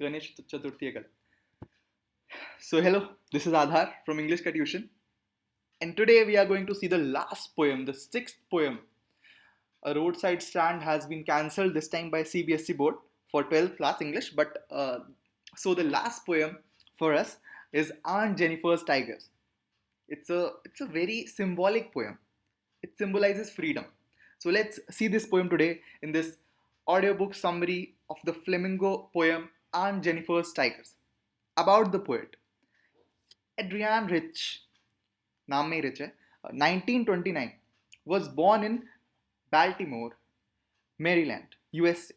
गणेश चतुर्थी है कल. So hello, this is Adhar from English Ka Tuition, and today we are going to see the last poem, the sixth poem. A roadside stand has been cancelled this time by CBSE board for 12th class English, but so the last poem for us is Aunt Jennifer's Tigers. It's a very symbolic poem. It symbolizes freedom. So let's see this poem today in this audiobook summary of the Flamingo poem Aunt Jennifer's Tigers. About the poet, Adrienne Rich, नाम में ही rich है, 1929, was born in Baltimore, Maryland, USA.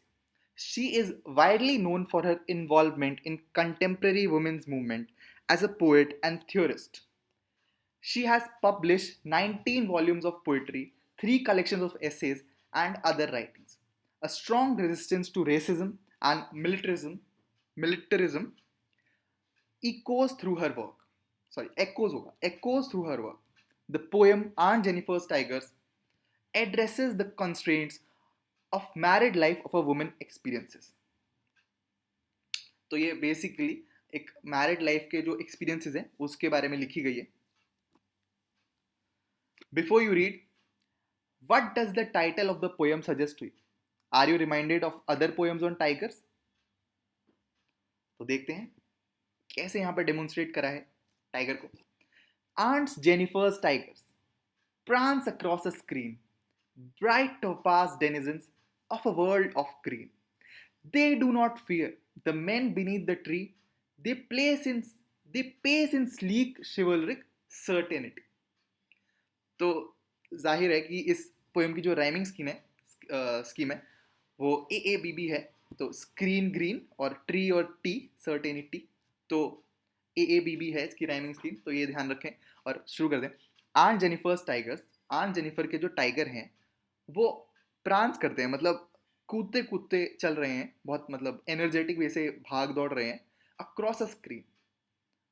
She is widely known for her involvement in contemporary women's movement as a poet and theorist. She has published 19 volumes of poetry, 3 collections of essays, and other writings. A strong resistance to racism and militarism echoes through her work. The poem Aunt Jennifer's Tigers addresses the constraints of married life of a woman experiences. तो ये basically एक married life के जो experiences हैं उसके बारे में लिखी गई है. Before you read, what does the title of the poem suggest to you? Are you reminded of other poems on tigers? तो देखते हैं कैसे यहाँ पर डेमोन्स्ट्रेट करा है टाइगर को. Aunt Jennifer's tigers prance across a screen, bright topaz denizens of a world of green. They do not fear the men beneath the tree. They pace in sleek chivalric certainty. तो जाहिर है कि इस poem की जो rhyming scheme है वो AABB है. तो स्क्रीन ग्रीन और ट्री और टी सर्टेनिटी, तो AABB है इसकी राइमिंग स्कीम. तो ये ध्यान रखें और शुरू कर दें. Aunt Jennifer's tigers, aunt Jennifer के जो टाइगर हैं वो प्रांस करते हैं, मतलब कूदते कूदते चल रहे हैं, बहुत मतलब एनर्जेटिक वे से भाग दौड़ रहे हैं अक्रॉस अ स्क्रीन.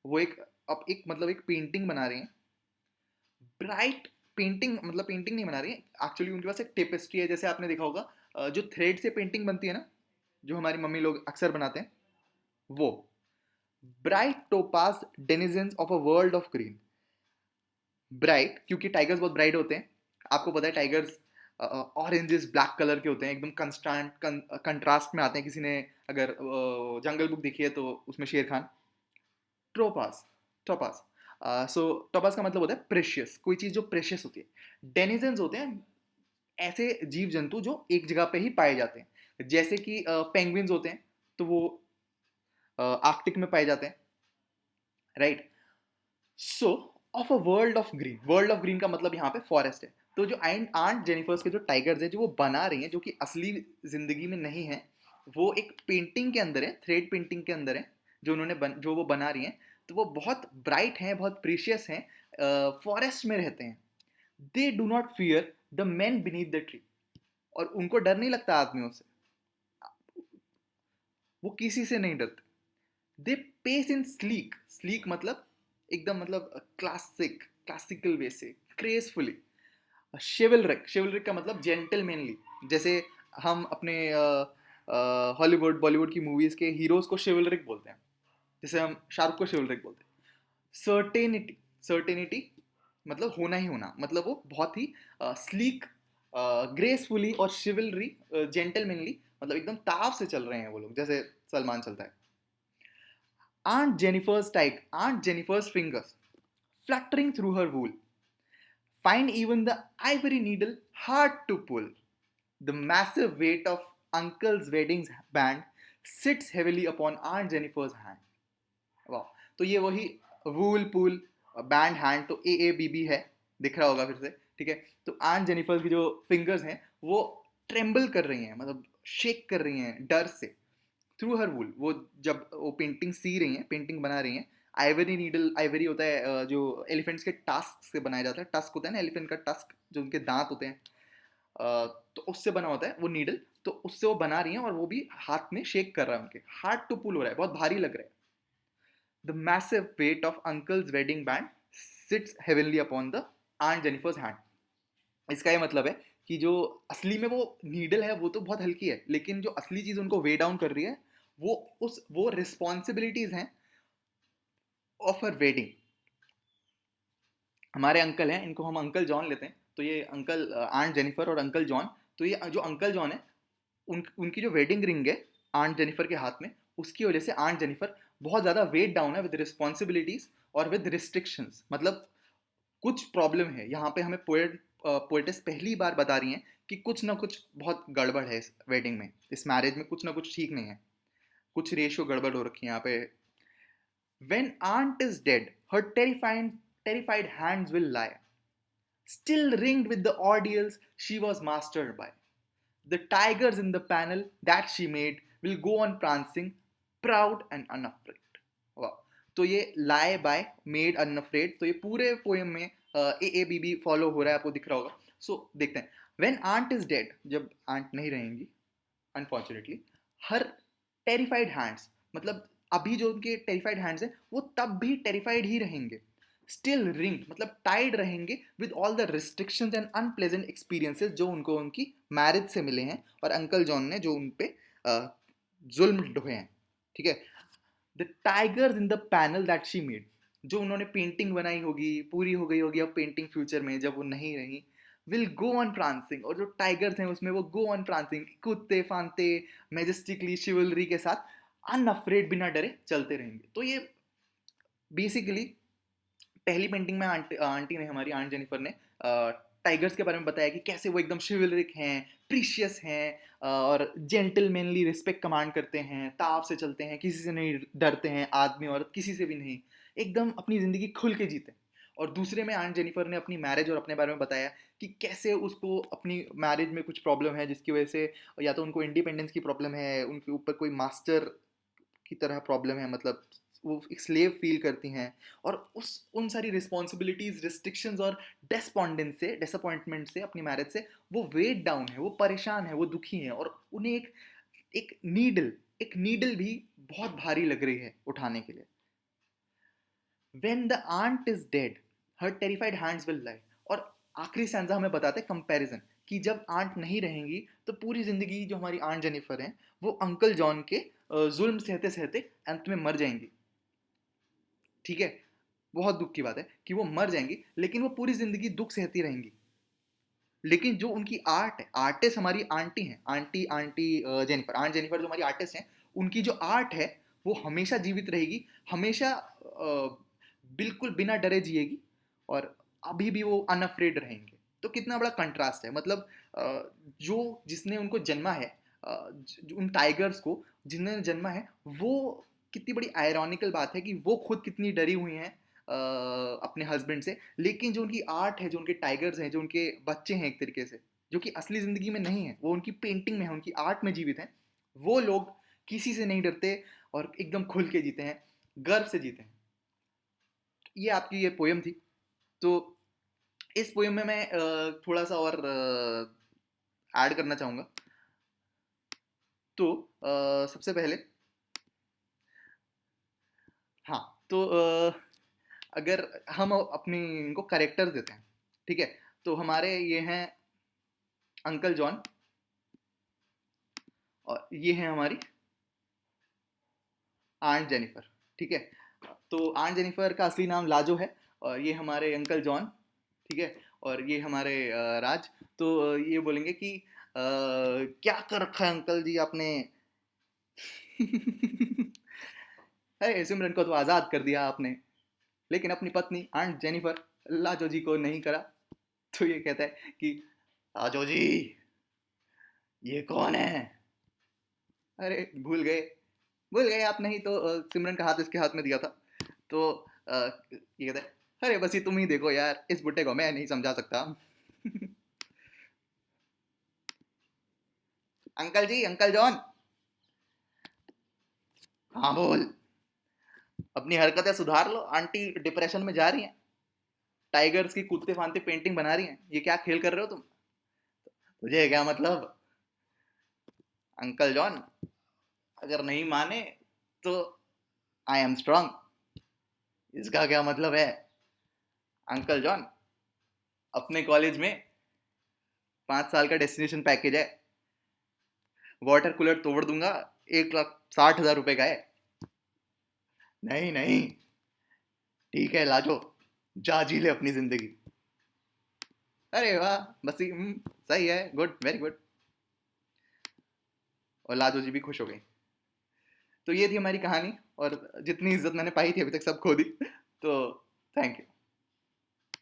वो एक पेंटिंग बना रहे हैं. ब्राइट पेंटिंग, मतलब पेंटिंग नहीं बना रही है एक्चुअली, उनके पास एक टेपेस्ट्री है. जैसे आपने देखा होगा जो थ्रेड से पेंटिंग बनती है ना, जो हमारी मम्मी लोग अक्सर बनाते हैं, वो bright topaz denizens of a world of green. Bright क्योंकि टाइगर्स बहुत ब्राइट होते हैं. आपको पता है टाइगर्स ऑरेंजेस ब्लैक कलर के होते हैं, एकदम कंट्रास्ट में आते हैं. किसी ने अगर जंगल बुक देखी है तो उसमें शेर खान. ट्रोपास, टोपास, सो टोपास का मतलब होता है प्रेशियस, कोई चीज़ जो प्रेशियस होती है. डेनिजेंस होते हैं ऐसे जीव जंतु जो एक जगह पे ही पाए जाते हैं. जैसे कि पेंगुइन्स होते हैं तो वो आर्कटिक में पाए जाते हैं, right. So of a world of green, world of green का मतलब यहाँ पे फॉरेस्ट है. तो जो आंट जेनिफर्स के जो टाइगर्स हैं जो वो बना रही हैं, जो कि असली जिंदगी में नहीं है, वो एक पेंटिंग के अंदर है, थ्रेड पेंटिंग के अंदर है जो वो बना रही हैं. तो वो बहुत ब्राइट हैं, बहुत प्रीशियस हैं, फॉरेस्ट में रहते हैं. They do not fear the man beneath the tree, और उनको डर नहीं लगता आदमियों से, वो किसी से नहीं डरते. They pace in sleek, sleek मतलब एकदम मतलब क्लासिकल वे से, ग्रेसफुली. शिवलरिक, शिवलरिक का मतलब जेंटलमैनली. जैसे हम अपने हॉलीवुड बॉलीवुड की मूवीज के हीरोज को शिवलरिक बोलते हैं, जैसे हम शाहरुख को शिवलरिक बोलते हैं. सर्टेनिटी, सर्टेनिटी मतलब होना ही होना, मतलब वो बहुत ही स्लीक, ग्रेसफुली, और शिवलरी जेंटलमैनली, मतलब एकदम ताव से चल रहे हैं वो लोग, जैसे सलमान चलता है. Aunt Jennifer's fingers fluttering through her wool find even the ivory needle hard to pull. The massive weight of Uncle's wedding band sits heavily upon Aunt Jennifer's hand. वाह. तो ये वही वूल पुल बैंड हैंड, तो AABB है, दिख रहा होगा फिर से, ठीक है. तो आंट जेनिफर की जो फिंगर्स हैं वो ट्रेम्बल कर रही हैं, मतलब शेक कर रही हैं डर से. थ्रू हर वूल, वो जब वो पेंटिंग सी रही हैं, पेंटिंग बना रही हैं. आइवरी नीडल, आइवरी होता है जो एलिफेंट्स के टस्क से बनाया जाता है. टस्क होता है ना एलिफेंट का, टस्क जो उनके दांत होते हैं, तो उससे बना होता है वो नीडल. तो उससे वो बना रही हैं और वो भी हाथ में शेक कर रहा है, उनके हार्ड टू पुल हो रहा है, बहुत भारी लग रहा है. The massive weight of Uncle's wedding band sits heavily upon the Aunt Jennifer's hand. इसका ये मतलब है कि जो असली में वो नीडल है वो तो बहुत हल्की है, लेकिन जो असली चीज़ उनको वे डाउन कर रही है वो रिस्पॉन्सिबिलिटीज हैं ऑफ हर वेडिंग। हमारे अंकल हैं, इनको हम अंकल जॉन लेते हैं, तो ये अंकल आंट जेनिफर और अंकल जॉन, तो ये जो अंकल जॉन है उनकी जो वेडिंग रिंग है आंट जेनिफर के हाथ में, उसकी वजह से आंट जेनिफर बहुत ज़्यादा वेट डाउन है विद रिस्पॉन्सिबिलिटीज और विद रिस्ट्रिक्शंस। मतलब कुछ प्रॉब्लम है यहाँ पे, हमें पोएटेस पहली बार बता रही हैं कि कुछ ना कुछ बहुत गड़बड़ है इस वेडिंग में, इस मैरिज में कुछ ना कुछ ठीक नहीं है, कुछ रेशियो गड़बड़ हो रखी है यहाँ पे। When aunt is dead, her terrified hands will lie, still ringed with the ordeals she was mastered by. The tigers in the panel that she made will go on prancing, proud and unafraid. वाह, तो ये lie by made unafraid, तो ये पूरे poem में AABB follow हो रहा है, आपको दिख रहा होगा। सो देखते हैं, when aunt is dead, जब aunt नहीं रहेंगी अनफॉर्चुनेटली, हर टेरिफाइड हैंड्स, मतलब अभी जो उनके टेरिफाइड हैंड्स हैं वो तब भी टेरिफाइड ही रहेंगे, स्टिल रिंग मतलब टाइड रहेंगे with all the restrictions and unpleasant experiences जो उनको उनकी मैरिज से मिले हैं और अंकल जॉन ने जो उन पे जुल्म ढोए हैं। ठीक है, the tigers in the panel that she made, जो उन्होंने पेंटिंग बनाई होगी, पूरी हो गई होगी अब पेंटिंग फ्यूचर में जब वो नहीं रही, विल गो ऑन प्रांसिंग, और जो टाइगर्स हैं उसमें वो गो ऑन प्रांसिंग, कूदते फांदते मैजेस्टिकली शिवलरी के साथ अनअफ्रेड बिना डरे चलते रहेंगे। तो ये बेसिकली पहली पेंटिंग में आंटी ने, हमारी आंट जेनिफर ने टाइगर्स के बारे में बताया कि कैसे वो एकदम शिवलरिक हैं, प्रीशियस हैं, और जेंटलमैनली रिस्पेक्ट कमांड करते हैं, ताव से चलते हैं, किसी से नहीं डरते हैं, आदमी औरत किसी से भी नहीं, एकदम अपनी ज़िंदगी खुल के जीते। और दूसरे में आंट जेनिफर ने अपनी मैरिज और अपने बारे में बताया कि कैसे उसको अपनी मैरिज में कुछ प्रॉब्लम है जिसकी वजह से या तो उनको इंडिपेंडेंस की प्रॉब्लम है, उनके ऊपर कोई मास्टर की तरह प्रॉब्लम है, मतलब वो एक स्लेव फील करती हैं, और उस उन सारी रिस्पॉन्सिबिलिटीज, रिस्ट्रिक्शंस और डेस्पॉन्डेंस से, डिसअपॉइंटमेंट से, अपनी मैरिज से वो वेट डाउन है, वो परेशान है, वो दुखी हैं, और उन्हें एक नीडल भी बहुत भारी लग रही है उठाने के लिए। When the aunt is dead, her terrified hands will lie. और आखिरी स्टैंजा हमें बताते हैं कंपैरिजन, कि जब आंट नहीं रहेंगी तो पूरी जिंदगी जो हमारी आंट जेनिफर हैं वो अंकल जॉन के जुल्म सहते सहते अंत में मर जाएंगी। ठीक है, बहुत दुख की बात है कि वो मर जाएंगी, लेकिन वो पूरी जिंदगी दुख सहती रहेंगी। लेकिन जो उनकी आर्ट है, आर्टिस्ट हमारी आंटी हैं, auntie auntie Jennifer, aunt Jennifer जो हमारी आर्टिस्ट हैं, उनकी जो आर्ट है वो हमेशा जीवित रहेगी, हमेशा बिल्कुल बिना डरे जिएगी, और अभी भी वो अनअफ्रेड रहेंगे। तो कितना बड़ा कंट्रास्ट है, मतलब जो जिसने उनको जन्मा है, उन टाइगर्स को जिन्होंने जन्मा है, वो कितनी बड़ी आयरॉनिकल बात है कि वो खुद कितनी डरी हुई हैं अपने हस्बैंड से, लेकिन जो उनकी आर्ट है, जो उनके टाइगर्स हैं, जो उनके बच्चे हैं एक तरीके से, जो कि असली ज़िंदगी में नहीं है, वो उनकी पेंटिंग में है, उनकी आर्ट में जीवित हैं, वो लोग किसी से नहीं डरते और एकदम खुल के जीते हैं, गर्व से जीते हैं। ये आपकी ये पोयम थी। तो इस पोयम में मैं थोड़ा सा और ऐड करना चाहूँगा। तो सबसे पहले, हाँ, तो अगर हम अपनी इनको करेक्टर्स देते हैं, ठीक है, तो हमारे ये हैं अंकल जॉन, और ये है हमारी आंट जेनिफर। ठीक है, तो आंट जेनिफर का असली नाम लाजो है, और ये हमारे अंकल जॉन। ठीक है, और ये हमारे राज। तो ये बोलेंगे कि क्या कर रखा है अंकल जी आपने। अरे सिमरन को तो आज़ाद कर दिया आपने, लेकिन अपनी पत्नी आंट जेनिफर लाजो जी को नहीं करा। तो ये कहता है कि लाजो जी, ये कौन है। अरे भूल गए आप, नहीं तो सिमरन का हाथ इसके हाथ में दिया था। तो ये कहता है, अरे बस ये तुम ही देखो यार, इस बुड्ढे को मैं नहीं समझा सकता। अंकल जी, अंकल जॉन। हाँ बोल, अपनी हरकतें सुधार लो, आंटी डिप्रेशन में जा रही हैं, टाइगर्स की कूदते फांदते पेंटिंग बना रही हैं, ये क्या खेल कर रहे हो तुम, तुझे क्या मतलब। अंकल जॉन, अगर नहीं माने तो आई एम स्ट्रांग, इसका क्या मतलब है। अंकल जॉन, अपने कॉलेज में 5 साल का डेस्टिनेशन पैकेज है, वाटर कूलर तोड़ दूंगा, 1,60,000 रुपए का है। नहीं नहीं, ठीक है लाजो, जा जी ले अपनी जिंदगी। अरे वाह, बस सही है, गुड, वेरी गुड। और लाजो जी भी खुश हो गई। तो ये थी हमारी कहानी, और जितनी इज्जत मैंने पाई थी अभी तक सब खो दी। तो थैंक यू।